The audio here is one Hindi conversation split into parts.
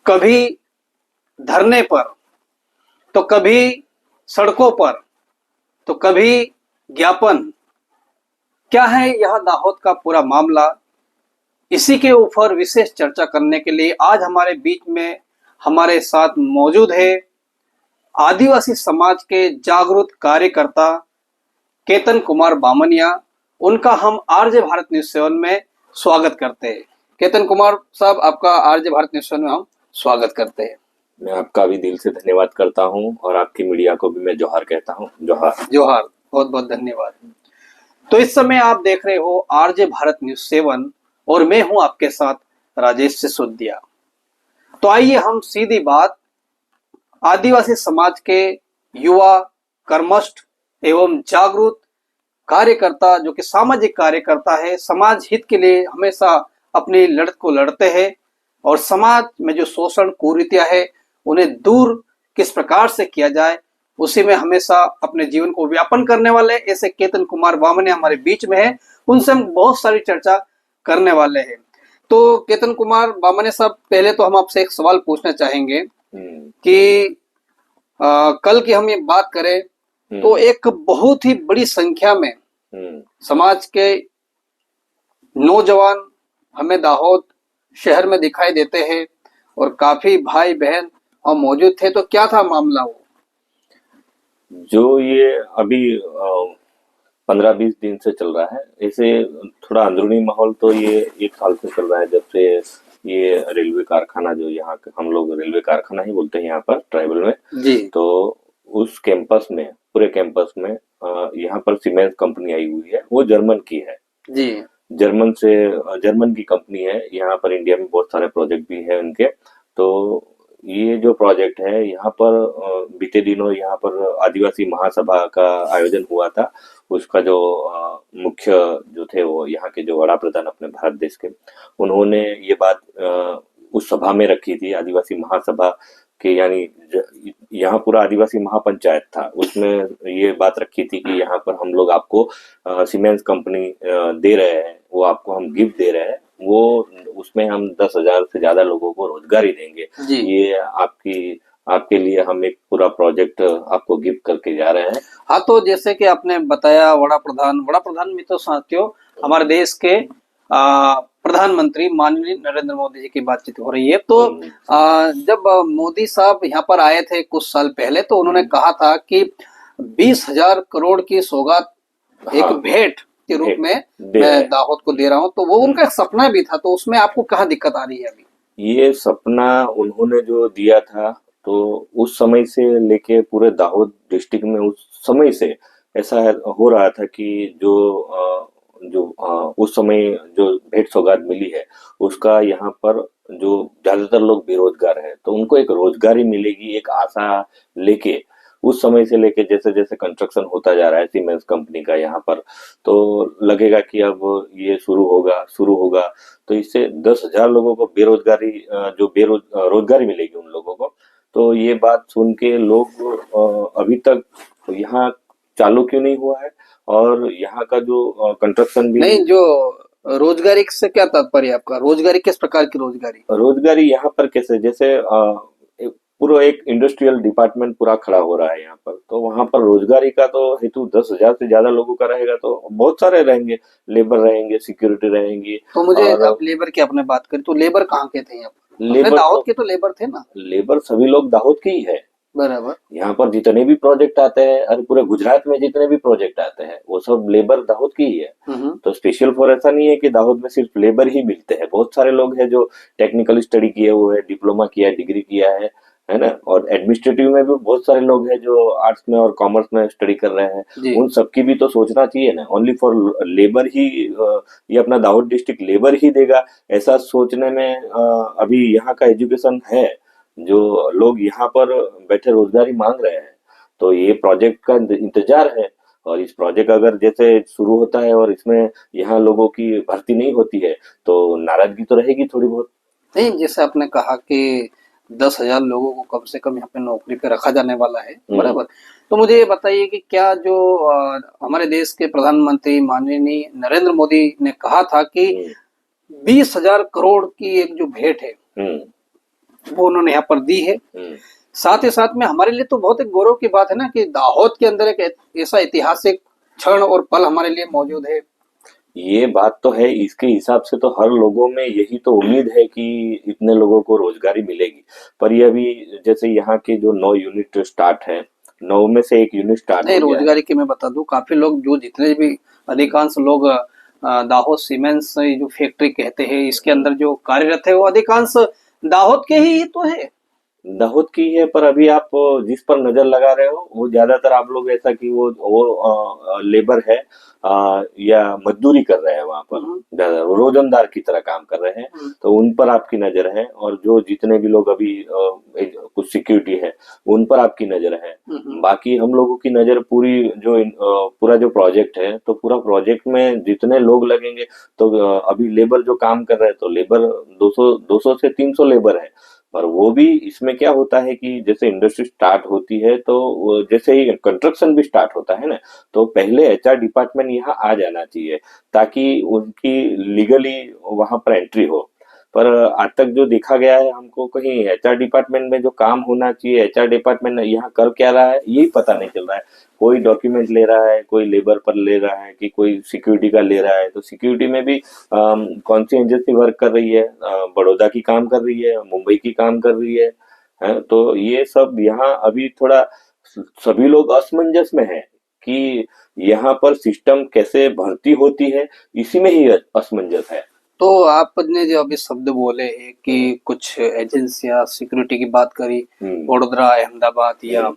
कभी धरने पर, तो कभी सड़कों पर, तो कभी ज्ञापन। क्या है यह दाहोद का पूरा मामला? इसी के ऊपर विशेष चर्चा करने के लिए आज हमारे बीच में हमारे साथ मौजूद है आदिवासी समाज के जागरूक कार्यकर्ता केतन कुमार बामनिया। उनका हम आरजे भारत न्यूज 7 में स्वागत करते हैं। केतन कुमार साहब, आपका आरजे भारत न्यूज 7 में हम स्वागत करते हैं। मैं आपका भी दिल से धन्यवाद करता हूं और आपकी मीडिया को भी मैं जोहार कहता हूं। जोहार जोहार, बहुत बहुत धन्यवाद। तो इस समय आप देख रहे हो आरजे भारत न्यूज 7 और मैं हूं आपके साथ राजेश सिसोदिया। तो आइए हम सीधी बात आदिवासी समाज के युवा कर्मठ एवं जागरूक कार्यकर्ता, जो कि सामाजिक कार्यकर्ता है, समाज हित के लिए हमेशा अपनी लड़त को लड़ते हैं और समाज में जो शोषण कुरीतियां है उन्हें दूर किस प्रकार से किया जाए उसी में हमेशा अपने जीवन को व्यापन करने वाले ऐसे केतन कुमार बामनिया हमारे बीच में है। उनसे हम बहुत सारी चर्चा करने वाले हैं। तो केतन कुमार बामनिया साहब, पहले तो हम आपसे एक सवाल पूछना चाहेंगे कि कल की हम ये बात करें तो एक बहुत ही बड़ी संख्या में समाज के नौजवान हमें दाहोद शहर में दिखाई देते हैं और काफी भाई बहन और मौजूद थे। तो क्या था मामला वो? जो ये अभी 15-20 दिन से चल रहा है, ऐसे थोड़ा अंदरूनी माहौल तो ये 1 साल से चल रहा है, जब से ये रेलवे कारखाना, जो यहाँ हम लोग रेलवे कारखाना ही बोलते हैं यहाँ पर ट्राइबल में जी। तो उस कैंपस में, पूरे कैंपस में यहाँ पर सीमेंस कंपनी आई हुई है। वो जर्मन की है जी। जर्मन की कंपनी है। यहाँ पर इंडिया में बहुत सारे प्रोजेक्ट भी है उनके। तो ये जो प्रोजेक्ट है यहाँ पर बीते दिनों यहाँ पर आदिवासी महासभा का आयोजन हुआ था। उसका जो मुख्य जो थे वो यहाँ के जो वड़ा प्रधान अपने भारत देश के, उन्होंने ये बात उस सभा में रखी थी, आदिवासी महासभा के, यानी यहाँ पूरा आदिवासी महापंचायत था, उसमें ये बात रखी थी कि यहाँ पर हम लोग आपको सीमेंस कंपनी दे रहे हैं, वो आपको हम गिफ्ट दे रहे हैं, वो उसमें हम 10,000 से ज्यादा लोगों को रोजगारी देंगे। ये आपके लिए हम एक पूरा प्रोजेक्ट आपको गिफ्ट करके जा रहे हैं। हाँ, तो जैसे कि आपने बताया वड़ा प्रधान में तो साथियों हमारे देश के प्रधानमंत्री माननीय नरेंद्र मोदी जी की बातचीत हो रही है। तो जब मोदी साहब यहाँ पर आए थे कुछ साल पहले, तो उन्होंने कहा था कि 20,000 करोड़ की सौगात एक भेंट के रूप में मैं दाहोद को दे रहा हूँ। तो वो उनका एक सपना भी था। तो उसमें आपको कहाँ दिक्कत आ रही है अभी? ये सपना उन्होंने जो दिया था, तो उस समय से लेके पूरे दाहोद डिस्ट्रिक्ट में उस समय से ऐसा हो रहा था कि जो उस समय जो भेंट सौगात मिली है उसका यहाँ पर जो ज्यादातर लोग बेरोजगार है, तो उनको एक रोजगारी मिलेगी, एक आशा लेके उस समय से लेके जैसे जैसे कंस्ट्रक्शन होता जा रहा है सीमेंस कंपनी का यहाँ पर, तो लगेगा कि अब ये शुरू होगा तो इससे 10,000 लोगों को रोजगारी मिलेगी उन लोगों को। तो ये बात सुन के लोग अभी तक यहाँ चालू क्यों नहीं हुआ है, और यहाँ का जो कंस्ट्रक्शन भी नहीं, जो रोजगारी से क्या तात्पर्य आपका? रोजगारी किस प्रकार की रोजगारी यहाँ पर कैसे, जैसे पूरा एक इंडस्ट्रियल डिपार्टमेंट पूरा खड़ा हो रहा है यहाँ पर, तो वहां पर रोजगारी का तो हेतु 10,000 से ज्यादा लोगों का रहेगा, तो बहुत सारे रहेंगे, लेबर रहेंगे, सिक्योरिटी रहेंगी। तो मुझे अब लेबर की आपने बात करी, तो लेबर कहाँ के थे? लेबर दाहोद के तो लेबर थे ना? लेबर सभी लोग दाहोद के ही है। बराबर। यहाँ पर जितने भी प्रोजेक्ट आते हैं, अरे पूरे गुजरात में जितने भी प्रोजेक्ट आते हैं वो सब लेबर दाहोद की ही है। तो स्पेशल फॉर ऐसा नहीं है कि दाहोद में सिर्फ लेबर ही मिलते हैं, बहुत सारे लोग हैं जो टेक्निकल स्टडी किए हुए है, डिप्लोमा किया है, डिग्री किया है ना, और एडमिनिस्ट्रेटिव में भी बहुत सारे लोग हैं जो आर्ट्स में और कॉमर्स में स्टडी कर रहे हैं। उन सबकी भी तो सोचना चाहिए ना, ओनली फॉर लेबर ही ये अपना दाहोद डिस्ट्रिक्ट लेबर ही देगा, ऐसा सोचने में अभी यहाँ का एजुकेशन है, जो लोग यहाँ पर बैठे रोजगारी मांग रहे हैं। तो ये प्रोजेक्ट का इंतजार है, और इस प्रोजेक्ट अगर जैसे शुरू होता है और इसमें यहाँ लोगों की भर्ती नहीं होती है तो नाराजगी तो रहेगी थोड़ी बहुत। नहीं, जैसे आपने कहा कि 10,000 लोगों को कम से कम यहाँ पे नौकरी पे रखा जाने वाला है, बराबर। तो मुझे ये बताइए कि क्या जो हमारे देश के प्रधानमंत्री माननीय नरेंद्र मोदी ने कहा था कि 20,000 करोड़ की एक जो भेंट है, वो उन्होंने यहाँ पर दी है। साथ ही साथ में हमारे लिए तो बहुत एक गौरव की बात है ना कि दाहोद के अंदर एक ऐसा ऐतिहासिक क्षण और पल हमारे लिए मौजूद है। ये बात तो है, इसके हिसाब से तो हर लोगों में यही तो उम्मीद है कि इतने लोगों को रोजगारी मिलेगी। पर ये अभी जैसे यहाँ के जो 9 यूनिट स्टार्ट है, 9 में से एक यूनिट स्टार्ट नहीं, हो गया है। रोजगारी की मैं बता दूं, काफी लोग जो जितने भी अधिकांश लोग दाहोद सीमेंट्स जो फैक्ट्री कहते हैं इसके अंदर जो कार्यरत है वो अधिकांश दाहोद के ही तो है। दाहोद की है, पर अभी आप जिस पर नजर लगा रहे हो वो ज्यादातर आप लोग ऐसा कि वो लेबर है, या मजदूरी कर रहे हैं वहां पर, ज्यादा रोजंदार की तरह काम कर रहे हैं, तो उन पर आपकी नजर है। और जो जितने भी लोग अभी कुछ सिक्योरिटी है उन पर आपकी नजर है। बाकी हम लोगों की नजर पूरी जो पूरा जो प्रोजेक्ट है, तो पूरा प्रोजेक्ट में जितने लोग लगेंगे, तो अभी लेबर जो काम कर रहे हैं तो लेबर 200 से 300 लेबर है। पर वो भी इसमें क्या होता है कि जैसे इंडस्ट्री स्टार्ट होती है तो जैसे ही कंस्ट्रक्शन भी स्टार्ट होता है ना, तो पहले एचआर डिपार्टमेंट यहाँ आ जाना चाहिए ताकि उनकी लीगली वहां पर एंट्री हो। पर आज तक जो देखा गया है हमको, कहीं एचआर डिपार्टमेंट में जो काम होना चाहिए एचआर डिपार्टमेंट यहाँ कर क्या रहा है यही पता नहीं चल रहा है। कोई डॉक्यूमेंट ले रहा है, कोई लेबर पर ले रहा है, कि कोई सिक्योरिटी का ले रहा है। तो सिक्योरिटी में भी कौन सी एजेंसी वर्क कर रही है, बड़ौदा की काम कर रही है, मुंबई की काम कर रही है। तो ये सब यहाँ अभी थोड़ा सभी लोग असमंजस में है कि यहाँ पर सिस्टम कैसे भर्ती होती है, इसी में ही असमंजस है। तो आपने जो अभी शब्द बोले हैं कि कुछ एजेंसियां सिक्योरिटी की बात करी, वडोदरा, अहमदाबाद या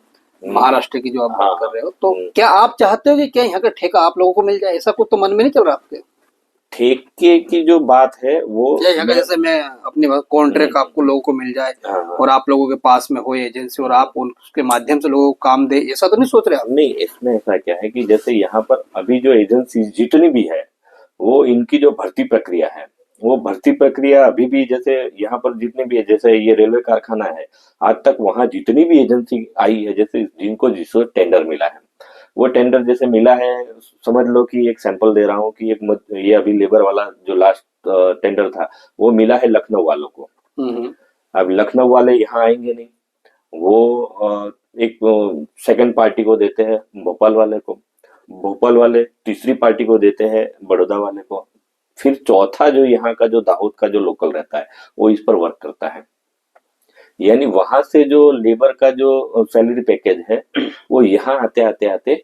महाराष्ट्र की जो आप बात कर रहे हो, तो क्या आप चाहते हो कि क्या यहाँ का ठेका आप लोगों को मिल जाए? ऐसा कुछ तो मन में नहीं चल रहा आपके? ठेके की जो बात है वो यहाँ का जैसे मैं अपनी कॉन्ट्रैक्ट आपको लोगों को मिल जाए और आप लोगों के पास में हो एजेंसी और आप उसके माध्यम से लोगों को काम दे, ऐसा तो नहीं सोच रहे आप? नहीं, इसमें ऐसा क्या है कि जैसे यहाँ पर अभी जो एजेंसी जितनी भी है, वो इनकी जो भर्ती प्रक्रिया है, वो भर्ती प्रक्रिया अभी भी जैसे यहाँ पर जितने भी है, जैसे ये रेलवे कारखाना है, आज तक वहां जितनी भी एजेंसी आई है, जैसे जिसको टेंडर मिला है, वो टेंडर जैसे मिला है, समझ लो कि एक सैंपल दे रहा हूँ कि ये अभी लेबर वाला जो लास्ट टेंडर था वो मिला है लखनऊ वालों को। अब लखनऊ वाले यहाँ आएंगे नहीं, वो एक सेकंड पार्टी को देते हैं, भोपाल वाले को, भोपाल वाले तीसरी पार्टी को देते हैं, बड़ौदा वाले को, फिर चौथा जो यहाँ का जो दाहोद का जो लोकल रहता है वो इस पर वर्क करता है। यानी वहां से जो लेबर का जो सैलरी पैकेज है वो यहाँ आते आते आते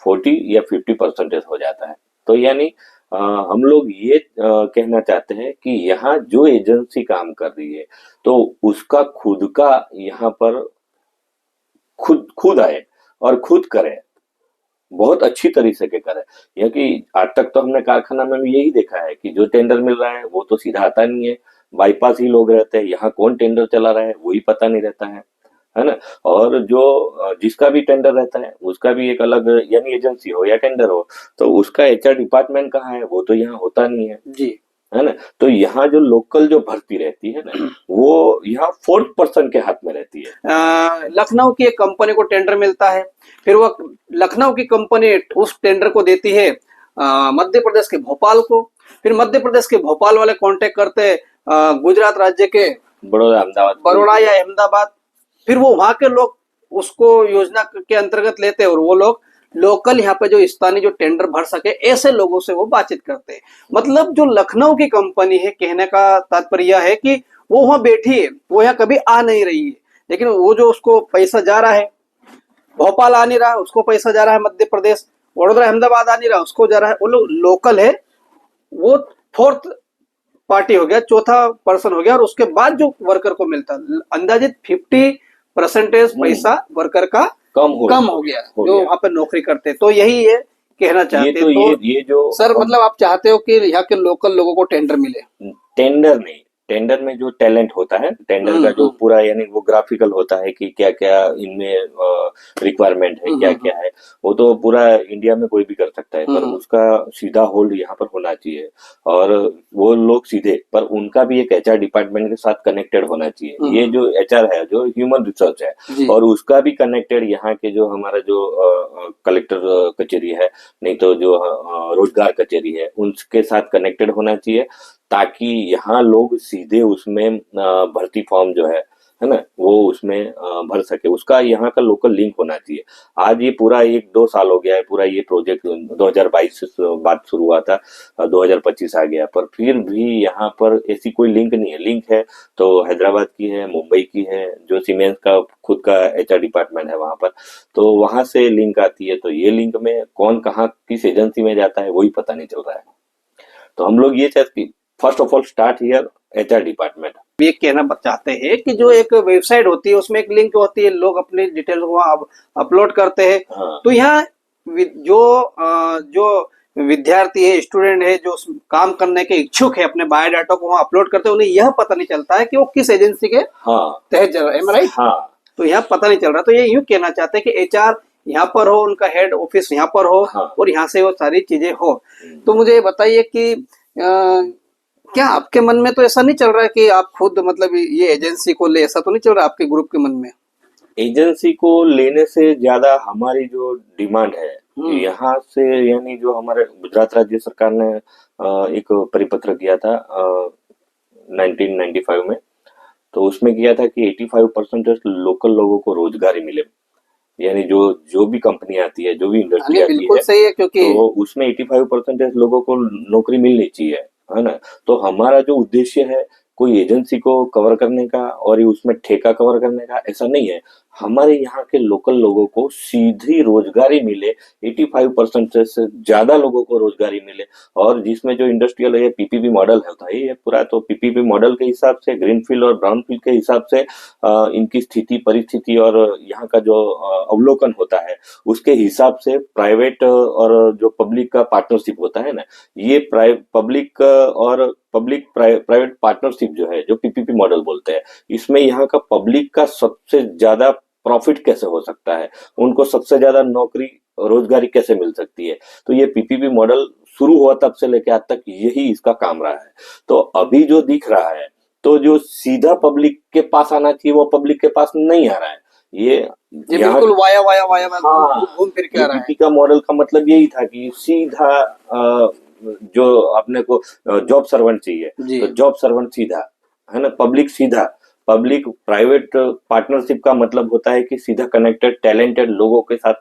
40 या 50% हो जाता है। तो यानी हम लोग ये कहना चाहते हैं कि यहाँ जो एजेंसी काम कर रही है तो उसका खुद का यहाँ पर खुद आए और खुद करे, बहुत अच्छी तरीके से करे। यह कि आज तक तो हमने कारखाना में भी यही देखा है कि जो टेंडर मिल रहा है वो तो सीधा आता नहीं है, बाईपास ही लोग रहते हैं, यहाँ कौन टेंडर चला रहा है वही पता नहीं रहता है ना। और जो जिसका भी टेंडर रहता है उसका भी एक अलग, यानी एजेंसी हो या टेंडर हो, तो उसका एचआर डिपार्टमेंट कहाँ है वो तो यहाँ होता नहीं है जी, है ना। तो यहाँ जो लोकल जो भर्ती रहती है ना वो यहाँ 4th पर्सन के हाथ में रहती है। लखनऊ की एक कंपनी को टेंडर मिलता है, फिर वो लखनऊ की कंपनी उस टेंडर को देती है मध्य प्रदेश के भोपाल को, फिर मध्य प्रदेश के भोपाल वाले कांटेक्ट करते गुजरात राज्य के बड़ौदा या अहमदाबाद, फिर वो वहां के लोग उसको योजना के अंतर्गत लेते हैं और वो लोग लोकल यहाँ पे जो स्थानीय जो टेंडर भर सके ऐसे लोगों से वो बातचीत करते हैं। मतलब जो लखनऊ की कंपनी है, कहने का तात्पर्य है कि वो वहां बैठी है, वो यहाँ कभी आ नहीं रही है, लेकिन वो जो उसको पैसा जा रहा है, भोपाल आ नहीं रहा उसको पैसा जा रहा है, मध्य प्रदेश, वडोदरा, अहमदाबाद आ नहीं रहा उसको जा रहा है, वो लोग लोकल है, वो 4th पार्टी हो गया, चौथा पर्सन हो गया, और उसके बाद जो वर्कर को मिलता है अंदाजित 50% पैसा वर्कर का कम हो गया जो वहां पे नौकरी करते। तो यही है कहना चाहते तो ये जो सर, मतलब आप चाहते हो कि यहाँ के लोकल लोगों को टेंडर मिले? टेंडर नहीं, टेंडर में जो टैलेंट होता है, टेंडर का जो पूरा यानी वो ग्राफिकल होता है कि क्या क्या इनमें रिक्वायरमेंट है, क्या क्या है, वो तो पूरा इंडिया में कोई भी कर सकता है, पर उसका सीधा होल्ड यहाँ पर होना चाहिए। और वो लोग सीधे, पर उनका भी एक एचआर डिपार्टमेंट के साथ कनेक्टेड होना चाहिए। ये जो एचआर है जो ह्यूमन रिसोर्स है, और उसका भी कनेक्टेड यहाँ के जो हमारा जो कलेक्टर कचेरी है, नहीं तो जो रोजगार कचेरी है, उनके साथ कनेक्टेड होना चाहिए, ताकि यहाँ लोग सीधे उसमें भर्ती फॉर्म जो है ना, वो उसमें भर सके। उसका यहाँ का लोकल लिंक होना चाहिए। आज ये पूरा 1-2 साल हो गया है, पूरा ये प्रोजेक्ट 2022 से बात शुरू हुआ था, 2025 आ गया, पर फिर भी यहाँ पर ऐसी कोई लिंक नहीं है। लिंक है तो हैदराबाद की है, मुंबई की है, जो सीमेंस का खुद का एचआर डिपार्टमेंट है वहां पर, तो वहां से लिंक आती है। तो ये लिंक में कौन कहाँ किस एजेंसी में जाता है वही पता नहीं चल रहा है। तो हम लोग ये चाहते हैं, first of all start here HR department. ये कहना चाहते हैं कि जो एक वेबसाइट होती है उसमें एक लिंक होती है, लोग अपनी डिटेल वहाँ अपलोड करते हैं। हाँ। तो यहाँ जो विद्यार्थी है, स्टूडेंट है, जो काम करने के इच्छुक है, अपने बायोडाटा को वहाँ अपलोड करते हैं, उन्हें यह पता नहीं चलता है कि वो किस एजेंसी के तहत चल रहा है, राइट? हाँ। तो यहाँ पता नहीं चल रहा। तो ये यूं कहना चाहते हैं कि एचआर यहाँ पर हो, उनका हेड ऑफिस यहाँ पर हो, हाँ। और यहाँ से वो सारी चीजें हो। तो मुझे बताइए कि क्या आपके मन में तो ऐसा नहीं चल रहा है कि आप खुद मतलब ये एजेंसी को ले, ऐसा तो नहीं चल रहा आपके ग्रुप के मन में? एजेंसी को लेने से ज्यादा हमारी जो डिमांड है यहाँ से, यानी जो हमारे गुजरात राज्य सरकार ने एक परिपत्र किया था 1995 में, तो उसमें किया था कि 85% लोकल लोगों को रोजगारी मिले। यानी जो भी कंपनी आती है, जो भी इंडस्ट्री आती बिल्कुल है, सही है, क्योंकि तो उसमें 85% लोगों को नौकरी मिलनी चाहिए, है ना। तो हमारा जो उद्देश्य है, कोई एजेंसी को कवर करने का और ये उसमें ठेका कवर करने का ऐसा नहीं है। हमारे यहाँ के लोकल लोगों को सीधी रोजगारी मिले, 85% से ज्यादा लोगों को रोजगारी मिले। और जिसमें जो इंडस्ट्रियल है, पीपीपी मॉडल होता है ये पूरा, तो पीपीपी मॉडल के हिसाब से, ग्रीनफील्ड और ब्राउनफील्ड के हिसाब से इनकी स्थिति परिस्थिति और यहाँ का जो अवलोकन होता है, उसके हिसाब से प्राइवेट और जो पब्लिक का पार्टनरशिप होता है ना, ये पब्लिक और पब्लिक प्राइवेट पार्टनरशिप जो है, जो पीपीपी मॉडल बोलते हैं, इसमें यहाँ का पब्लिक का सबसे ज्यादा प्रॉफिट कैसे हो सकता है, उनको सबसे ज्यादा नौकरी रोजगारी कैसे मिल सकती है। तो ये पीपीपी मॉडल शुरू हुआ तब से लेकर आज तक यही इसका काम रहा है। तो अभी जो दिख रहा है, तो जो सीधा पब्लिक के पास आना चाहिए वो पब्लिक के पास नहीं आ रहा है। ये बिल्कुल वाया हाँ, घूम फिर के आ रहा है। पीपीपी का मॉडल का मतलब यही था कि सीधा जो अपने को जॉब सर्वेंट चाहिए, तो जॉब सर्वेंट सीधा, है ना, पब्लिक सीधा। पब्लिक प्राइवेट पार्टनरशिप का मतलब होता है कि सीधा कनेक्टेड टैलेंटेड लोगों के साथ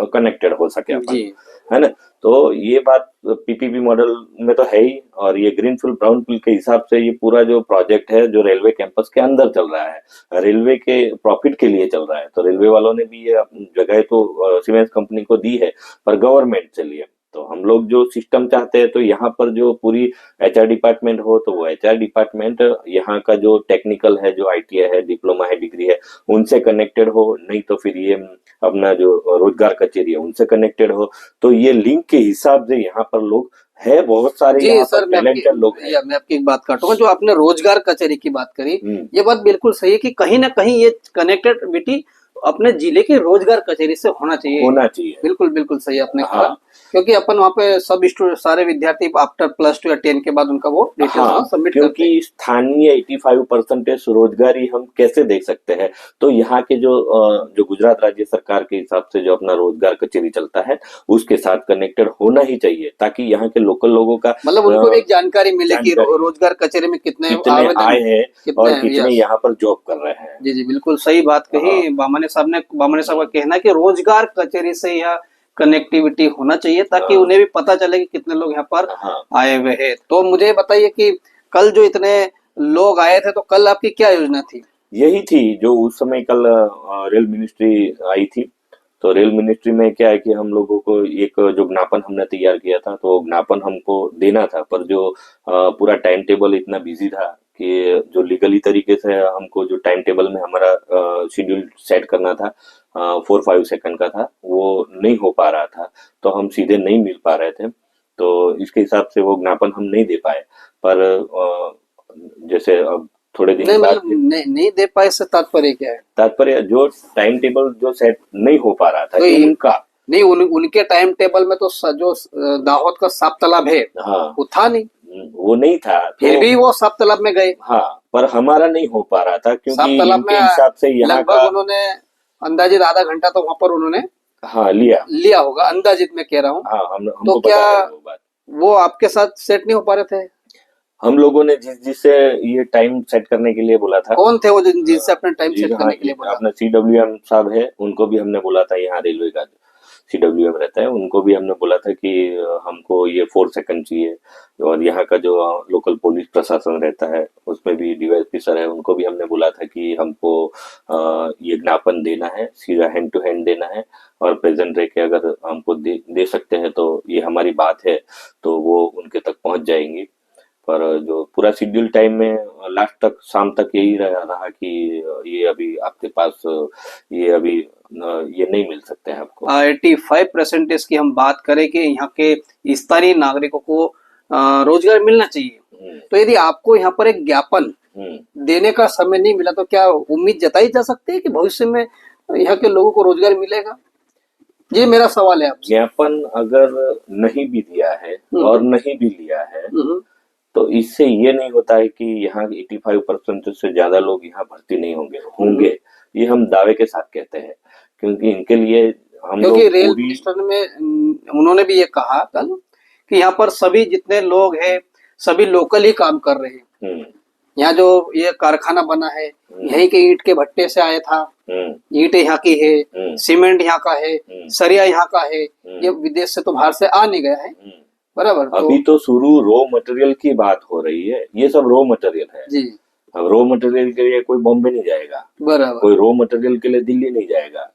कनेक्टेड हो सके अपन, है ना। तो ये बात पीपीपी मॉडल में तो है ही। और ये ग्रीनफील्ड ब्राउनफील्ड के हिसाब से ये पूरा जो प्रोजेक्ट है, जो रेलवे कैंपस के अंदर चल रहा है, रेलवे के प्रॉफिट के लिए चल रहा है। तो रेलवे वालों ने भी ये जगह तो सीमेंस कंपनी को दी है, पर गवर्नमेंट से लिए। तो हम लोग जो सिस्टम चाहते हैं, तो यहाँ पर जो पूरी एचआर डिपार्टमेंट हो, तो वो एचआर डिपार्टमेंट यहाँ का जो टेक्निकल है, जो आईटीआई है, डिप्लोमा है, डिग्री है, उनसे कनेक्टेड हो। नहीं तो फिर ये अपना जो रोजगार कचेरी है उनसे कनेक्टेड हो। तो ये लिंक के हिसाब से यहाँ पर लोग है, बहुत सारे यहाँ पर टैलेंटेड लोग हैं। मैं आपकी एक बात काटूंगा, जो आपने रोजगार कचेरी की बात करी, ये बात बिल्कुल सही है कि कहीं ना कहीं ये कनेक्टिविटी अपने जिले की रोजगार कचेरी से होना चाहिए। बिल्कुल सही आपने कहा। क्योंकि अपन वहाँ पे सब सारे विद्यार्थी आफ्टर +2 या 10 के बाद उनका वो डिटेल्स सबमिट करते हैं। क्योंकि स्थानीय 85% रोजगारी हम कैसे देख सकते हैं, तो यहाँ के जो गुजरात राज्य सरकार के हिसाब से जो अपना रोजगार कचेरी चलता है, उसके साथ कनेक्टेड होना ही चाहिए, ताकि यहाँ के लोकल लोगों का मतलब उनको एक जानकारी मिले कि रोजगार कचेरी में कितने आए हैं और कितने यहाँ पर जॉब कर रहे हैं। जी बिल्कुल सही बात कही बामने साहब का कहना है कि रोजगार कचेरी से यह कनेक्टिविटी होना चाहिए, ताकि उन्हें भी पता चले कि कितने लोग यहाँ पर आए हुए हैं। तो मुझे बताइए कि कल जो इतने लोग आए थे, तो कल आपकी क्या योजना थी? यही थी जो उस समय कल रेल मिनिस्ट्री आई थी। तो रेल मिनिस्ट्री में क्या है कि हम लोगों को एक जो ज्ञापन हमने तैयार किया था, तो ज्ञापन हमको देना था, पर जो पूरा टाइम टेबल इतना बिजी था कि जो लीगली तरीके से हमको जो टाइम टेबल में हमारा शेड्यूल सेट करना था 4-5 सेकंड का था, वो नहीं हो पा रहा था। तो हम सीधे नहीं मिल पा रहे थे, तो इसके हिसाब से वो ज्ञापन हम नहीं दे पाए। पर जैसे अब थोड़े दिन बाद नहीं दे पाए से तात्पर्य क्या है? तात्पर्य जो टाइम टेबल जो सेट नहीं हो पा रहा था, तो इनका नहीं, उनके टाइम टेबल में तो जो दाहोद का साफ तालाब है, वो था नहीं, वो नहीं था। फिर भी वो साफ तालाब में गए। पर हमारा नहीं हो पा रहा था, क्योंकि इनके हिसाब से यहाँ का उन्होंने अंदाजित आधा घंटा तो वहां पर उन्होंने लिया होगा, अंदाजित में कह रहा हूँ। हमको तो क्या वो आपके साथ सेट नहीं हो पा रहे थे? हम लोगों ने जिससे ये टाइम सेट करने के लिए बोला था, कौन थे वो जिनसे अपने टाइम जी सेट हाँ, करने के लिए बोला? अपना CWM साहब है, उनको भी हमने बोला था, यहाँ रेलवे का CWM रहता है, उनको भी हमने बोला था कि हमको ये 4 सेकंड चाहिए। और यहाँ का जो लोकल पुलिस प्रशासन रहता है, उसमें भी DYSP सर है, उनको भी हमने बोला था कि हमको ये ज्ञापन देना है, सीधा हैंड टू हैंड देना है, और प्रेजेंट रह के अगर हमको दे सकते हैं तो ये हमारी बात है, तो वो उनके तक पहुंच जाएंगी। पर जो पूरा शेड्यूल टाइम में लास्ट तक, शाम तक यही रहा कि ये अभी आपके पास, ये अभी ये नहीं मिल सकते हैं आपको। 85% की हम बात करें कि यहाँ के स्थानीय नागरिकों को रोजगार मिलना चाहिए, तो यदि आपको यहाँ पर एक ज्ञापन देने का समय नहीं मिला तो क्या उम्मीद जताई जा सकती है कि भविष्य में यहाँ के लोगों को रोजगार मिलेगा? ये मेरा सवाल है आपसे। ज्ञापन अगर नहीं भी दिया है और नहीं भी लिया है, तो इससे ये नहीं होता है कि यहाँ 85% से ज्यादा लोग यहाँ भर्ती नहीं होंगे। ये हम दावे के साथ कहते हैं, क्योंकि इनके लिए हम लोग, क्योंकि रेल मिनिस्टर में उन्होंने भी ये कहा कल कि यहाँ पर सभी जितने लोग हैं सभी लोकल ही काम कर रहे हैं। यहाँ जो ये कारखाना बना है यहीं के ईंट के भट्टे से आया था, ईंट यहाँ की है, सीमेंट यहाँ का है, सरिया यहाँ का है, ये विदेश से तो बाहर से आ नहीं गया है, बराबर। अभी तो शुरू रॉ मटेरियल की बात हो रही है, ये सब रॉ मटेरियल है जी। अब रॉ मटेरियल के लिए कोई बॉम्बे नहीं जाएगा, बराबर, कोई रॉ मटेरियल के लिए दिल्ली नहीं जाएगा,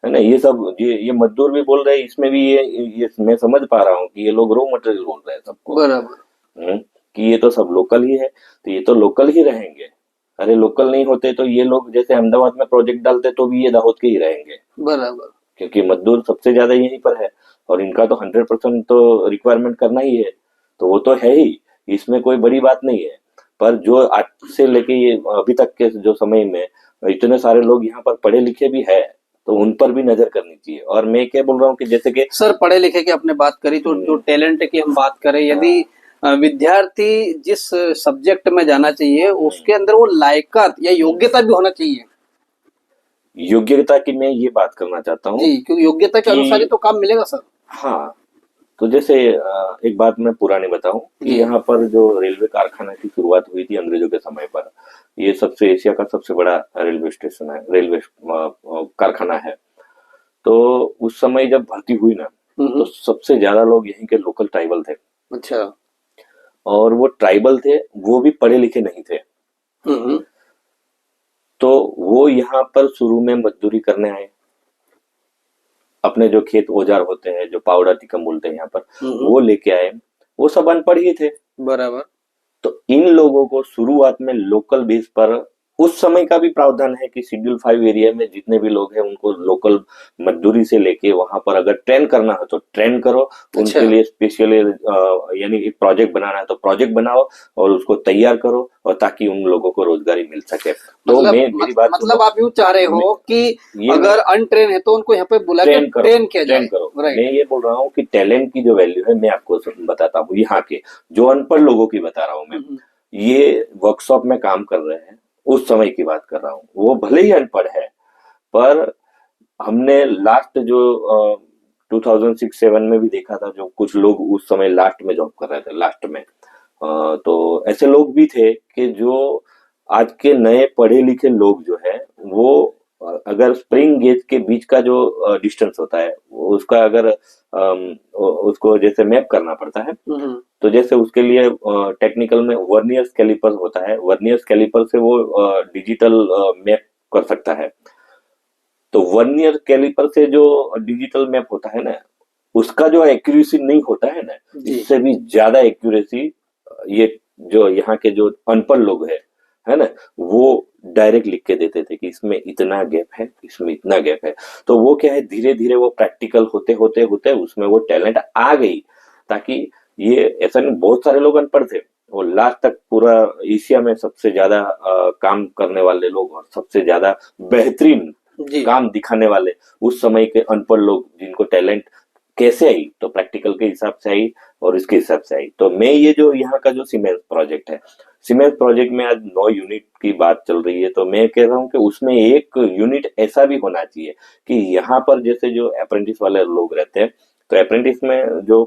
है ना। ये सब ये मजदूर भी बोल रहे हैं, इसमें भी ये मैं समझ पा रहा हूँ कि ये लोग रॉ मटेरियल बोल रहे हैं सबको, बराबर, कि ये तो सब लोकल ही है, तो ये तो लोकल ही रहेंगे। अरे लोकल नहीं होते तो ये लोग जैसे अहमदाबाद में प्रोजेक्ट डालते तो भी ये दाहोद के ही रहेंगे, बराबर, क्योंकि मजदूर सबसे ज्यादा यहीं पर है, और इनका तो 100% तो रिक्वायरमेंट करना ही है, तो वो तो है ही, इसमें कोई बड़ी बात नहीं है। पर जो आज से लेके ये अभी तक के जो समय में इतने सारे लोग यहाँ पर पढ़े लिखे भी है, तो उन पर भी नजर करनी चाहिए। और मैं क्या बोल रहा हूँ कि जैसे कि सर पढ़े लिखे की आपने बात करी, तो जो टैलेंट की हम बात करें, यदि विद्यार्थी जिस सब्जेक्ट में जाना चाहिए उसके अंदर वो लायकात या योग्यता भी होना चाहिए। योग्यता की मैं ये बात करना चाहता हूँ जी, क्योंकि योग्यता के अनुसार ही तो काम मिलेगा सर। हाँ, तो जैसे एक बात मैं पुरानी बताऊं कि यहाँ पर जो रेलवे कारखाना की शुरुआत हुई थी अंग्रेजों के समय पर, ये सबसे एशिया का सबसे बड़ा रेलवे स्टेशन है, रेलवे कारखाना है। तो उस समय जब भर्ती हुई ना, तो सबसे ज्यादा लोग यहीं के लोकल ट्राइबल थे। अच्छा। और वो ट्राइबल थे, वो भी पढ़े लिखे नहीं थे। तो वो यहाँ पर शुरू में मजदूरी करने आए, अपने जो खेत औजार होते हैं, जो पाउडर टिकम बोलते हैं यहाँ पर, वो लेके आए। वो सब अनपढ़ ही थे, बराबर। तो इन लोगों को शुरुआत में लोकल बेस पर, उस समय का भी प्रावधान है कि शेड्यूल 5 एरिया में जितने भी लोग हैं उनको लोकल मजदूरी से लेके वहां पर अगर ट्रेन करना है तो ट्रेन करो। अच्छा। उनके लिए स्पेशली यानी एक प्रोजेक्ट बनाना है तो प्रोजेक्ट बनाओ और उसको तैयार करो, और ताकि उन लोगों को रोजगारी मिल सके। तो मेरी बात मतलब आप यूँ चाह रहे हो कि अगर अनट्रेन है तो उनको यहाँ पे बुला के ट्रेन किया जाए। मैं ये बोल रहा हूँ कि टैलेंट की जो वैल्यू है मैं आपको बताता हूँ, यहाँ के जो अनपढ़ लोगों की बता रहा हूँ मैं। ये वर्कशॉप में काम कर रहे हैं, उस समय की बात कर रहा हूँ, वो भले ही अनपढ़ है, पर हमने लास्ट जो 2006-7 में भी देखा था, जो कुछ लोग उस समय लास्ट में जॉब कर रहे थे, लास्ट में तो ऐसे लोग भी थे कि जो आज के नए पढ़े लिखे लोग जो है, वो अगर स्प्रिंग गेज के बीच का जो डिस्टेंस होता है उसका अगर उसको जैसे मैप करना पड़ता है, तो जैसे उसके लिए टेक्निकल में वर्नियर कैलिपर होता है, वर्नियर कैलिपर से वो डिजिटल मैप कर सकता है। तो वर्नियर कैलिपर से जो डिजिटल मैप होता है ना, उसका जो एक्यूरेसी नहीं होता है ना, इससे भी ज्यादा एक्यूरेसी ये जो यहाँ के जो अनपढ़ लोग है ना, वो डायरेक्ट लिख के देते थे कि इसमें इतना गैप है, इसमें इतना गैप है। तो वो क्या है, धीरे धीरे वो प्रैक्टिकल होते होते होते उसमें वो टैलेंट आ गई, ताकि ये ऐसा नहीं, बहुत सारे लोग अनपढ़ थे, वो लास्ट तक पूरा एशिया में सबसे ज्यादा काम करने वाले लोग और सबसे ज्यादा बेहतरीन काम दिखाने वाले उस समय के अनपढ़ लोग, जिनको टैलेंट कैसे आई, तो प्रैक्टिकल के हिसाब से आई और इसके हिसाब से आई। तो मैं ये जो यहाँ का जो सीमेंस प्रोजेक्ट है, सीमेंस प्रोजेक्ट में आज 9 यूनिट की बात चल रही है, तो मैं कह रहा हूँ कि उसमें एक यूनिट ऐसा भी होना चाहिए कि यहाँ पर जैसे जो अप्रेंटिस वाले लोग रहते हैं, तो अप्रेंटिस में जो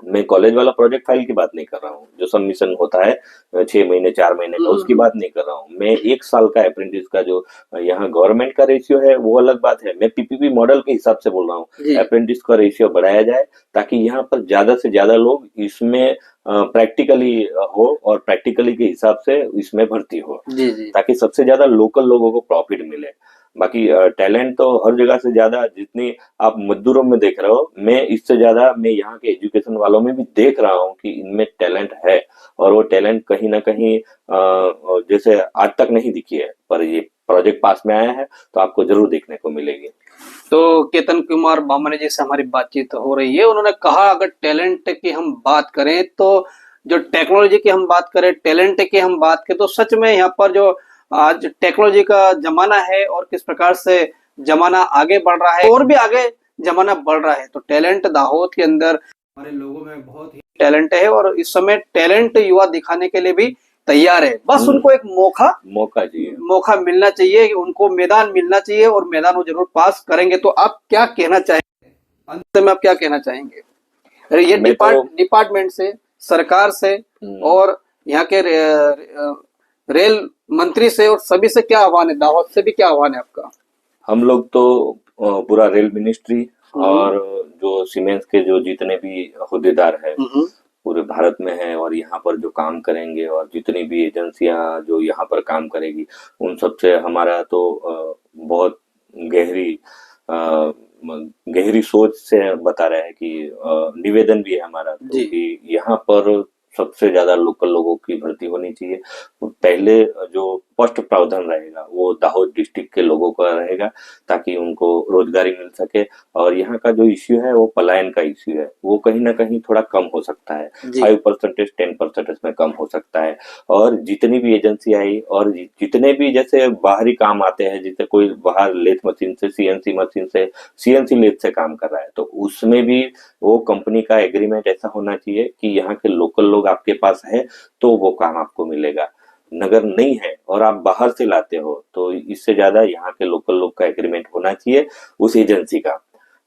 मैं कॉलेज वाला प्रोजेक्ट फाइल की बात नहीं कर रहा हूँ, जो सबमिशन होता है 6 महीने 4 महीने का, उसकी बात नहीं कर रहा हूँ। मैं 1 साल का अप्रेंटिस का जो यहाँ गवर्नमेंट का रेशियो है वो अलग बात है, मैं पीपीपी मॉडल के हिसाब से बोल रहा जी हूँ। अप्रेंटिस का रेशियो बढ़ाया जाए ताकि यहाँ पर ज्यादा से ज्यादा लोग इसमें प्रैक्टिकली हो और प्रैक्टिकली के हिसाब से इसमें भर्ती हो, जी जी ताकि सबसे ज्यादा लोकल लोगों को प्रॉफिट मिले। बाकी टैलेंट तो हर जगह से ज्यादा, जितनी आप मजदूरों में देख रहे हो, मैं इससे ज्यादा मैं यहाँ के एजुकेशन वालों में भी देख रहा हूँ कि इनमें टैलेंट है। और वो टैलेंट कहीं ना कहीं जैसे आज तक नहीं दिखी है, पर ये प्रोजेक्ट पास में आया है तो आपको जरूर देखने को मिलेगी। तो केतन कुमार बामने जी से हमारी बातचीत हो रही है, उन्होंने कहा अगर टैलेंट की हम बात करें तो जो टेक्नोलॉजी की हम बात करें, टैलेंट की हम बात करें, तो सच में यहाँ पर जो आज टेक्नोलॉजी का जमाना है और किस प्रकार से जमाना आगे बढ़ रहा है और भी आगे जमाना बढ़ रहा है, तो टैलेंट दाहोद के अंदर हमारे लोगों में बहुत ही टैलेंट है और इस समय टैलेंट युवा दिखाने के लिए भी तैयार है। बस उनको एक मौका चाहिए, मौका मिलना चाहिए, उनको मैदान मिलना चाहिए और मैदान वो जरूर पास करेंगे। तो आप क्या कहना चाहेंगे, अंत में आप क्या कहना चाहेंगे? अरे ये डिपार्टमेंट से, सरकार से और यहाँ के रेल मंत्री से और सभी से क्या आह्वान है, दाहोद से भी क्या आह्वान है आपका? हम लोग तो पूरा रेल मिनिस्ट्री और जो सीमेंस के जो जितने भी होद्देदार है पूरे भारत में है और यहाँ पर जो काम करेंगे और जितनी भी एजेंसियां जो यहाँ पर काम करेगी, उन सब से हमारा तो बहुत गहरी गहरी सोच से बता रहे हैं कि निवेदन भी है हमारा तो कि यहाँ पर सबसे ज्यादा लोकल लोगों की भर्ती होनी चाहिए। पहले जो स्पष्ट प्रावधान रहेगा वो दाहोद डिस्ट्रिक्ट के लोगों का रहेगा ताकि उनको रोजगारी मिल सके। और यहाँ का जो इश्यू है वो पलायन का इश्यू है, वो कहीं ना कहीं थोड़ा कम हो सकता है, 5% 10% में कम हो सकता है। और जितनी भी एजेंसी आई और जितने भी जैसे बाहरी काम आते हैं, जैसे कोई बाहर लेथ मशीन से, सीएनसी मशीन से, सीएनसी लेथ से काम कर रहा है, तो उसमें भी वो कंपनी का एग्रीमेंट ऐसा होना चाहिए कि यहाँ के लोकल लोग आपके पास है तो वो काम आपको मिलेगा। नगर नहीं है और आप बाहर से लाते हो तो इससे ज्यादा यहाँ के लोकल लोग का एग्रीमेंट होना चाहिए उस एजेंसी का,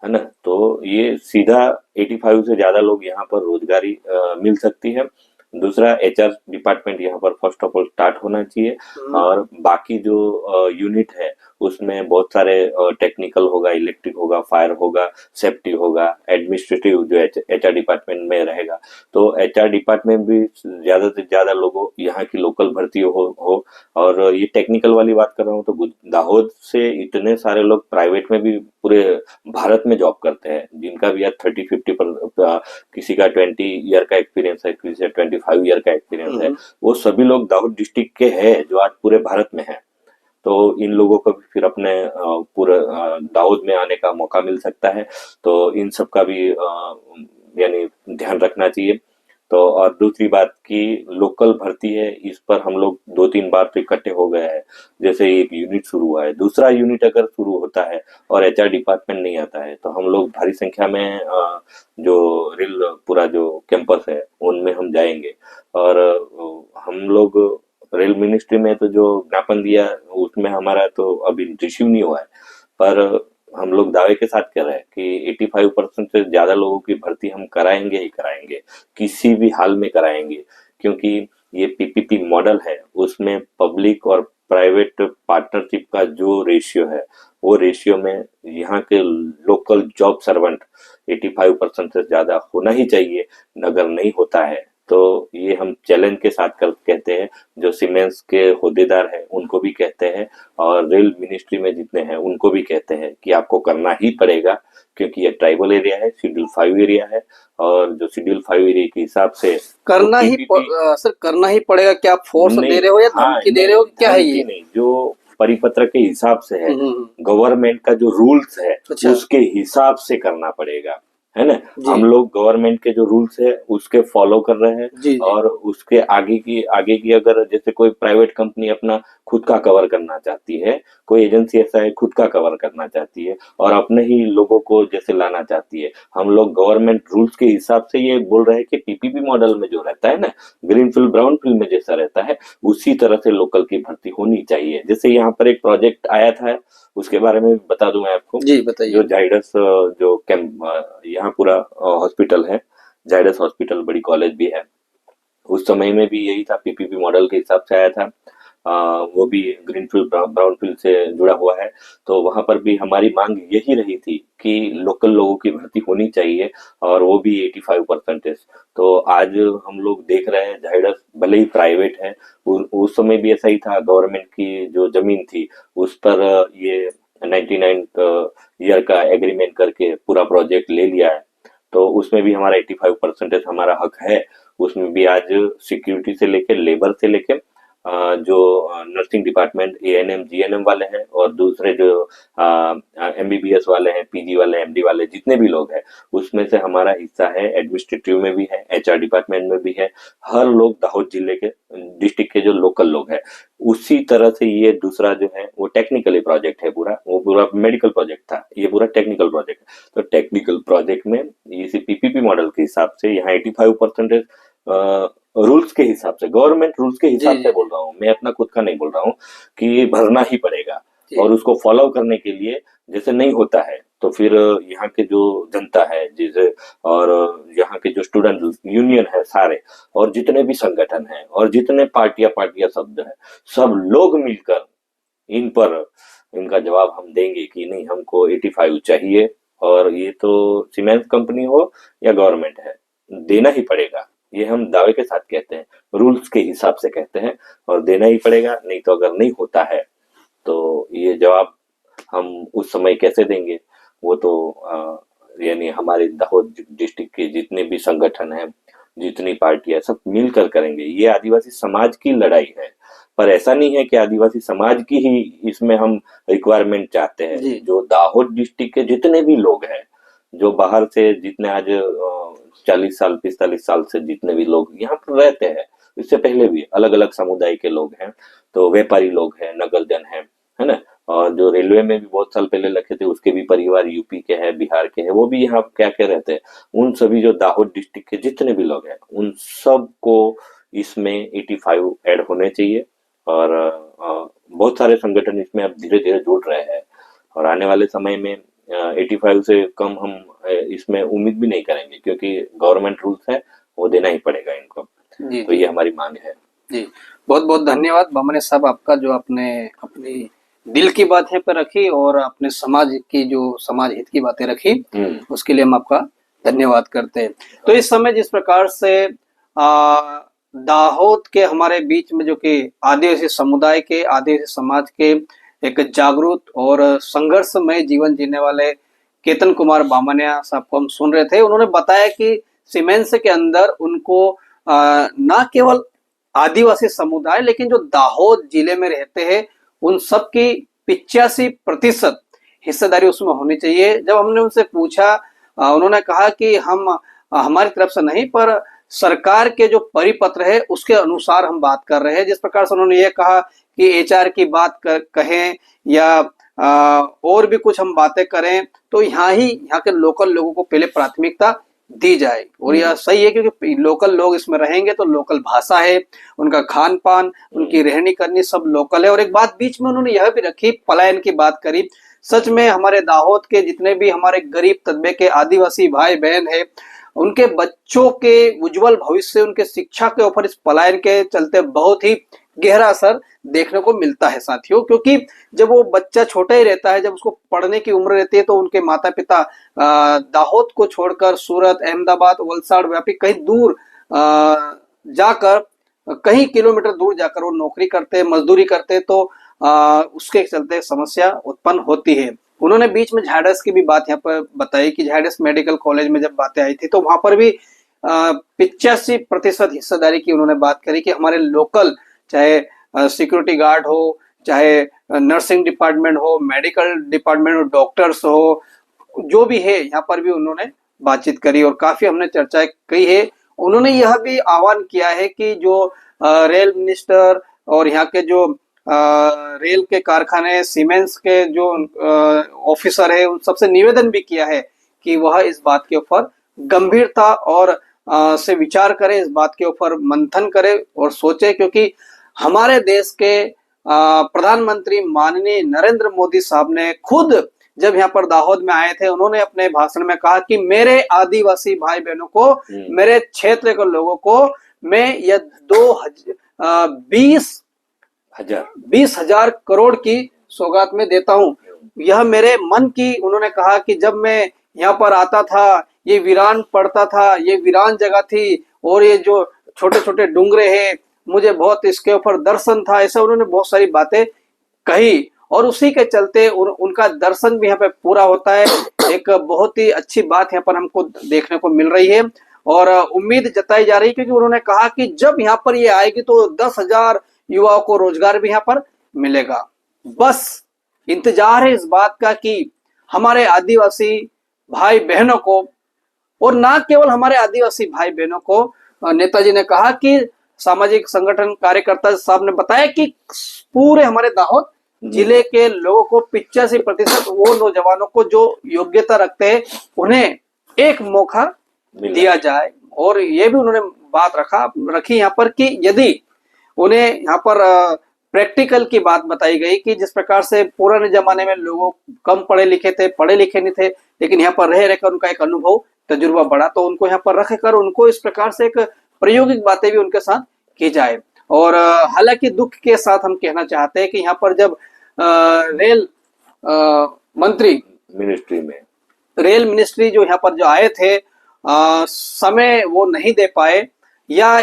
है ना। तो ये सीधा 85 से ज्यादा लोग यहाँ पर रोजगारी मिल सकती है। दूसरा, एचआर डिपार्टमेंट यहाँ पर फर्स्ट ऑफ ऑल स्टार्ट होना चाहिए और बाकी जो यूनिट है उसमें बहुत सारे टेक्निकल होगा, इलेक्ट्रिक होगा, फायर होगा, सेफ्टी होगा, एडमिनिस्ट्रेटिव जो एचआर डिपार्टमेंट में रहेगा। तो एचआर डिपार्टमेंट भी ज्यादा से ज्यादा लोगों यहाँ की लोकल भर्ती हो। और ये टेक्निकल वाली बात कर रहा हूँ तो दाहोद से इतने सारे लोग प्राइवेट में भी पूरे भारत में जॉब करते हैं, जिनका भी यार 30-50 पर किसी का 20 ईयर का एक्सपीरियंस है, किसी का 25 ईयर का एक्सपीरियंस है, वो सभी लोग दाहोद डिस्ट्रिक्ट के हैं जो आज पूरे भारत में है। तो इन लोगों को भी फिर अपने पूरे दाऊद में आने का मौका मिल सकता है। तो इन सब का भी यानी ध्यान रखना चाहिए। तो और दूसरी बात की लोकल भर्ती है, इस पर हम लोग 2-3 बार तो इकट्ठे हो गए हैं। जैसे एक यूनिट शुरू हुआ है, दूसरा यूनिट अगर शुरू होता है और एचआर डिपार्टमेंट नहीं आता है तो हम लोग भारी संख्या में जो रेल पूरा जो कैंपस है उनमें हम जाएंगे। और हम लोग रेल मिनिस्ट्री में तो जो ज्ञापन दिया उसमें हमारा तो अभी रिसीव नहीं हुआ है, पर हम लोग दावे के साथ कह रहे हैं कि 85% से ज्यादा लोगों की भर्ती हम कराएंगे ही कराएंगे, किसी भी हाल में कराएंगे। क्योंकि ये पीपीपी मॉडल है, उसमें पब्लिक और प्राइवेट पार्टनरशिप का जो रेशियो है वो रेशियो में यहाँ के लोकल जॉब सर्वेंट 85% से ज्यादा होना ही चाहिए। अगर नहीं होता है तो ये हम चैलेंज के साथ कहते हैं, जो सीमेंस के होद्देदार हैं उनको भी कहते हैं और रेल मिनिस्ट्री में जितने हैं उनको भी कहते हैं कि आपको करना ही पड़ेगा, क्योंकि ये ट्राइबल एरिया है, शेड्यूल 5 एरिया है। और जो शेड्यूल 5 एरिया के हिसाब से करना ही सर करना ही पड़ेगा। क्या आप फोर्स दे रहे हो या धमकी दे रहे हो, क्या है ये? नहीं, जो परिपत्र के हिसाब से है, गवर्नमेंट का जो रूल्स है उसके हिसाब से करना पड़ेगा, है ना। हम लोग गवर्नमेंट के जो रूल्स है उसके फॉलो कर रहे हैं और उसके आगे की अगर जैसे कोई प्राइवेट कंपनी अपना खुद का कवर करना चाहती है, कोई एजेंसी ऐसा है खुद का कवर करना चाहती है और अपने ही लोगों को जैसे लाना चाहती है, हम लोग गवर्नमेंट रूल्स के हिसाब से ये बोल रहे हैं कि पीपीपी मॉडल में जो रहता है ना, ग्रीन फील्ड ब्राउन फील्ड में जैसा रहता है उसी तरह से लोकल की भर्ती होनी चाहिए। जैसे यहाँ पर एक प्रोजेक्ट आया था, उसके बारे में बता दूं मैं आपको। जी बताइए। जो जाइडस जो कैंप यहाँ पूरा हॉस्पिटल है, जायडस हॉस्पिटल बड़ी कॉलेज भी है। उस समय में भी यही था, पीपीपी मॉडल के हिसाब से आया था। वो भी ग्रीनफील्ड ब्राउनफील्ड से जुड़ा हुआ है। तो वहां पर भी हमारी मांग यही रही थी कि लोकल लोगों की भर्ती होनी चाहिए, और वो भी 85%। तो आज हम लोग देख रहे हैं जायडस भले ही प्राइवेट है, उस समय भी ऐसा ही था। गवर्नमेंट की जो जमीन थी उस पर ये 99 ईयर का एग्रीमेंट करके पूरा प्रोजेक्ट ले लिया है। तो उसमें भी हमारा 85% हमारा हक है। उसमें भी आज सिक्योरिटी से लेके, लेबर से लेके, जो नर्सिंग डिपार्टमेंट एएनएम जीएनएम वाले हैं, और दूसरे जो एमबीबीएस वाले हैं, पीजी वाले, एमडी वाले, जितने भी लोग हैं, उसमें से हमारा हिस्सा है। एडमिनिस्ट्रेटिव में भी है, एचआर डिपार्टमेंट में भी है। हर लोग दाहोद जिले के, डिस्ट्रिक्ट के जो लोकल लोग हैं। उसी तरह से ये दूसरा जो है वो टेक्निकली प्रोजेक्ट है पूरा, वो पूरा मेडिकल प्रोजेक्ट था, ये पूरा टेक्निकल प्रोजेक्ट है। तो टेक्निकल प्रोजेक्ट में इसी पीपीपी मॉडल के हिसाब से यहाँ 85% रूल्स के हिसाब से, गवर्नमेंट रूल्स के हिसाब जी से जी बोल रहा हूँ, मैं अपना खुद का नहीं बोल रहा हूँ, कि भरना ही पड़ेगा। जी और उसको फॉलो करने के लिए जैसे नहीं होता है, तो फिर यहाँ के जो जनता है, जिसे, और यहाँ के जो स्टूडेंट यूनियन है सारे, और जितने भी संगठन हैं, और जितने पार्टियां पार्टियां शब्द है, सब लोग मिलकर इन पर इनका जवाब हम देंगे कि नहीं, हमको 85 चाहिए। और ये तो सीमेंस कंपनी हो या गवर्नमेंट है, देना ही पड़ेगा। ये हम दावे के साथ कहते हैं, रूल्स के हिसाब से कहते हैं, और देना ही पड़ेगा। नहीं तो अगर नहीं होता है तो ये जवाब हम उस समय कैसे देंगे, वो तो यानी हमारे दाहोद डिस्ट्रिक्ट के जितने भी संगठन हैं, जितनी पार्टियां, सब मिलकर करेंगे। ये आदिवासी समाज की लड़ाई है। पर ऐसा नहीं है कि आदिवासी समाज की ही इसमें हम रिक्वायरमेंट चाहते हैं। जी जो दाहोद डिस्ट्रिक्ट के जितने भी लोग हैं, जो बाहर से जितने आज 40 साल 45 साल से जितने भी लोग यहाँ पर रहते हैं, इससे पहले भी अलग अलग समुदाय के लोग हैं, तो व्यापारी लोग हैं, नगरजन है ना। और जो रेलवे में भी बहुत साल पहले लगे थे, उसके भी परिवार यूपी के हैं, बिहार के हैं, वो भी यहाँ क्या क्या रहते हैं। उन सभी जो दाहोद डिस्ट्रिक्ट के जितने भी लोग हैं, उन सब को इसमें 85 ऐड होने चाहिए। और बहुत सारे संगठन इसमें अब धीरे धीरे जुड़ रहे हैं, और आने वाले समय में 85 से कम हम इसमें उम्मीद भी नहीं करेंगे, क्योंकि गवर्नमेंट रूल्स है, वो देना ही पड़ेगा इनको। जी तो जी ये हमारी मांग है। जी। बहुत बहुत धन्यवाद बामने साहब आपका, जो आपने अपनी दिल की बात यहाँ पे रखी और अपने समाज की, जो समाज हित की बातें रखी, उसके लिए हम आपका धन्यवाद करते हैं। तो इस समय जिस प्रकार से दाहोद के हमारे बीच में जो कि आदिवासी समुदाय के, आदिवासी समाज के एक जागरूक और संघर्षमय जीवन जीने वाले केतन कुमार बामनिया साहब को हम सुन रहे थे। उन्होंने बताया कि सीमेंस के अंदर उनको न केवल आदिवासी समुदाय, लेकिन जो दाहोद जिले में रहते हैं उन सब की 85% हिस्सेदारी उसमें होनी चाहिए। जब हमने उनसे पूछा, उन्होंने कहा कि हम हमारी तरफ से नहीं, पर सरकार के जो परिपत्र है उसके अनुसार हम बात कर रहे हैं। जिस प्रकार से उन्होंने ये कहा कि एचआर की बात कहें या और भी कुछ हम बातें करें, तो यहाँ के लोकल लोगों को पहले प्राथमिकता दी जाए। और यह सही है, क्योंकि लोकल लोग इसमें रहेंगे तो लोकल भाषा है, उनका खान पान, उनकी रहनी करनी सब लोकल है। और एक बात बीच में उन्होंने यह भी रखी, पलायन की बात करी। सच में हमारे दाहोद के जितने भी हमारे गरीब तबके के आदिवासी भाई बहन है, उनके बच्चों के उज्जवल भविष्य, उनके शिक्षा के ऊपर इस पलायन के चलते बहुत ही गहरा असर देखने को मिलता है साथियों। क्योंकि जब वो बच्चा छोटा ही रहता है, जब उसको पढ़ने की उम्र रहती है, तो उनके माता पिता दाहोद को छोड़कर सूरत, अहमदाबाद, वलसाड़ व्यापी कहीं दूर जाकर, कई किलोमीटर दूर जाकर वो नौकरी करते, मजदूरी करते, तो उसके चलते समस्या उत्पन्न होती है। उन्होंने बीच में झायडस की भी बात यहाँ पर बताई कि झायडस मेडिकल कॉलेज में जब बातें आई थी तो वहां पर भी 85% हिस्सेदारी की उन्होंने बात करी, कि हमारे लोकल, चाहे सिक्योरिटी गार्ड हो, चाहे नर्सिंग डिपार्टमेंट हो, मेडिकल डिपार्टमेंट हो, डॉक्टर्स हो, जो भी है, यहाँ पर भी उन्होंने बातचीत करी और काफी हमने चर्चा की है। उन्होंने यह भी आह्वान किया है कि जो रेल मिनिस्टर और यहाँ के जो रेल के कारखाने, सीमेंस के जो ऑफिसर है, उन सबसे निवेदन भी किया है कि वह इस बात के ऊपर गंभीरता और से विचार करे, इस बात के ऊपर मंथन करे और सोचे। क्योंकि हमारे देश के प्रधानमंत्री माननीय नरेंद्र मोदी साहब ने खुद जब यहाँ पर दाहोद में आए थे, उन्होंने अपने भाषण में कहा कि मेरे आदिवासी भाई बहनों को, मेरे क्षेत्र के लोगों को मैं यह 20,000 करोड़ की सौगात में देता हूं। यह मेरे मन की, उन्होंने कहा कि जब मैं यहाँ पर आता था, ये वीरान पड़ता था, ये वीरान जगह थी, और ये जो छोटे छोटे डूंगरे हैं, मुझे बहुत इसके ऊपर दर्शन था। ऐसा उन्होंने बहुत सारी बातें कही, और उसी के चलते उनका दर्शन भी यहाँ पे पूरा होता है। एक बहुत ही अच्छी बात यहाँ पर हमको देखने को मिल रही है, और उम्मीद जताई जा रही है, क्योंकि उन्होंने कहा कि जब यहाँ पर ये आएगी तो 10,000 युवाओं को रोजगार भी यहाँ पर मिलेगा। बस इंतजार है इस बात का कि हमारे आदिवासी भाई बहनों को, और ना केवल हमारे आदिवासी भाई बहनों को, नेताजी ने कहा कि सामाजिक संगठन कार्यकर्ता साहब ने बताया कि पूरे हमारे दाहोद जिले के लोगों को 85% वो नौजवानों को जो योग्यता रखते हैं उन्हें एक मौका दिया जाए। और ये भी उन्होंने बात रखी यहाँ पर कि यदि उन्हें यहाँ पर प्रैक्टिकल की बात बताई गई कि जिस प्रकार से पुराने जमाने में लोग कम पढ़े लिखे थे, पढ़े लिखे नहीं थे, लेकिन यहाँ पर रह रहकर उनका एक अनुभव तजुर्बा बढ़ा, तो उनको यहाँ पर रखकर उनको इस प्रकार से एक प्रायोगिक बातें भी उनके साथ की जाए। और हालांकि दुख के साथ हम कहना चाहते हैं कि यहाँ पर जब रेल मंत्री रेल मिनिस्ट्री जो यहाँ पर जो आए थे, समय वो नहीं दे पाए, या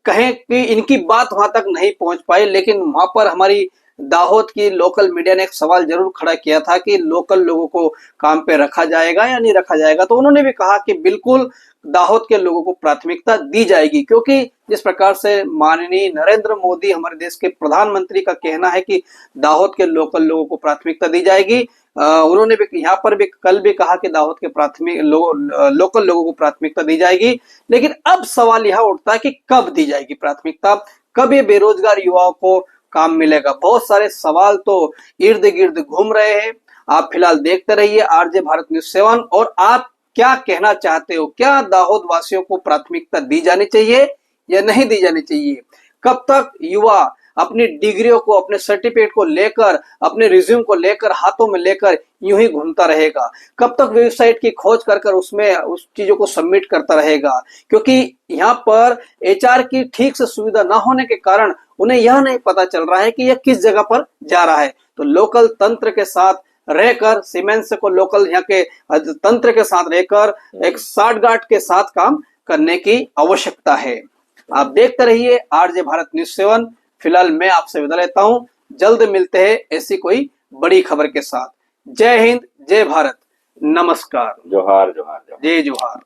कहें कि इनकी बात वहां तक नहीं पहुंच पाई, लेकिन वहां पर हमारी दाहोद की लोकल मीडिया ने एक सवाल जरूर खड़ा किया था कि लोकल लोगों को काम पे रखा जाएगा या नहीं रखा जाएगा। तो उन्होंने भी कहा कि बिल्कुल दाहोद के लोगों को प्राथमिकता दी जाएगी, क्योंकि जिस प्रकार से माननीय नरेंद्र मोदी हमारे देश के प्रधानमंत्री का कहना है कि दाहोद के लोकल लोगों को प्राथमिकता दी जाएगी। उन्होंने भी यहाँ पर भी कल भी कहा कि दाहोद के लोकल लोगों को प्राथमिकता दी जाएगी। लेकिन अब सवाल यह उठता है कि कब दी जाएगी प्राथमिकता, कब ये बेरोजगार युवाओं को काम मिलेगा। बहुत सारे सवाल तो इर्द गिर्द घूम रहे हैं। आप फिलहाल देखते रहिए आरजे भारत न्यूज़ 7, और आप क्या कहना चाहते हो? क्या दाहोद वासियों को प्राथमिकता दी जानी चाहिए या नहीं दी जानी चाहिए? कब तक युवा अपनी डिग्रियों को, अपने सर्टिफिकेट को लेकर, अपने रिज्यूम को लेकर, हाथों में लेकर यूं ही घूमता रहेगा? कब तक वेबसाइट की खोज कर उसमें उस चीजों को सबमिट करता रहेगा? क्योंकि यहाँ पर एचआर की ठीक से सुविधा ना होने के कारण उन्हें यह नहीं पता चल रहा है कि यह किस जगह पर जा रहा है। तो लोकल तंत्र के साथ रहकर, सीमेंस को लोकल यहाँ के तंत्र के साथ रहकर एक साठगांठ के साथ काम करने की आवश्यकता है। आप देखते रहिए आरजे भारत न्यूज़ 7। फिलहाल मैं आपसे विदा लेता हूं, जल्द मिलते हैं ऐसी कोई बड़ी खबर के साथ। जय हिंद, जय भारत, नमस्कार। जोहार जोहार, जय जोहार।